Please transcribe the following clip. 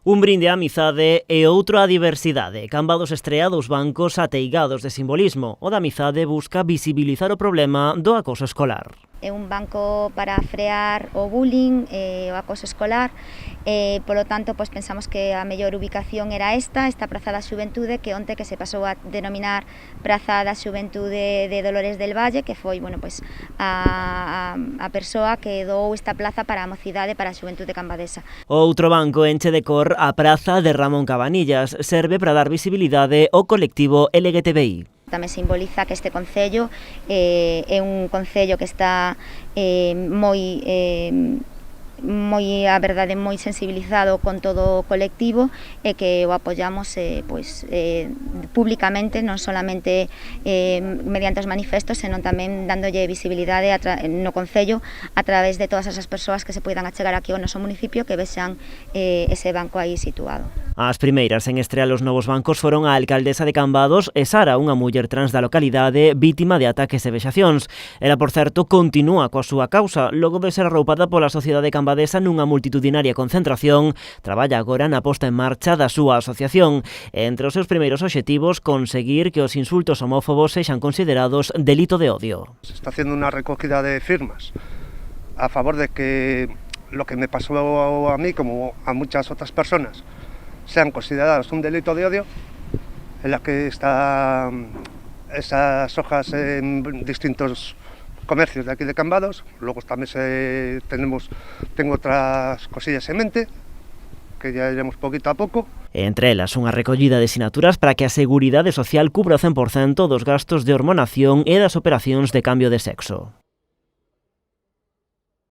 Un brinde á amizade e outro á diversidade. Cambados estrea dos bancos ateigados de simbolismo. O da amizade busca visibilizar o problema do acoso escolar. É un banco para frear o bullying e o acoso escolar, polo tanto, pensamos que a mellor ubicación era esta Praza da Xuventude, que onte que se pasou a denominar Praza da Xuventude de Dolores del Valle, que foi a persoa que doou esta plaza para a mocidade, para a xuventude cambadesa. Outro banco enche de cor a Praza de Ramón Cabanillas. Serve para dar visibilidade ao colectivo LGTBI. Tamén simboliza que este concello é un concello que está moi sensibilizado con todo o colectivo e que o apoiamos públicamente, non solamente mediante os manifestos, senón tamén dándolle visibilidade no concello a través de todas esas persoas que se poidan achegar aquí ao noso municipio, que vexan ese banco aí situado. As primeiras en estrear os novos bancos foron a alcaldesa de Cambados e Sara, unha muller trans da localidade vítima de ataques e vexacións. Ela, por certo, continúa coa súa causa. Logo de ser arroupada pola sociedade cambadesa nunha multitudinaria concentración, traballa agora na posta en marcha da súa asociación. Entre os seus primeiros obxectivos, conseguir que os insultos homófobos sexan considerados delito de odio. Se está haciendo unha recogida de firmas a favor de que lo que me pasó a mí, como a muchas otras personas, sean considerados un delito de odio, en la que están esas hojas en distintos comercios de aquí de Cambados. Luego también tengo otras cosillas en mente, que ya iremos poquito a pouco. Entre elas, unha recollida de sinaturas para que a Seguridade Social cubra o 100% dos gastos de hormonación e das operacións de cambio de sexo.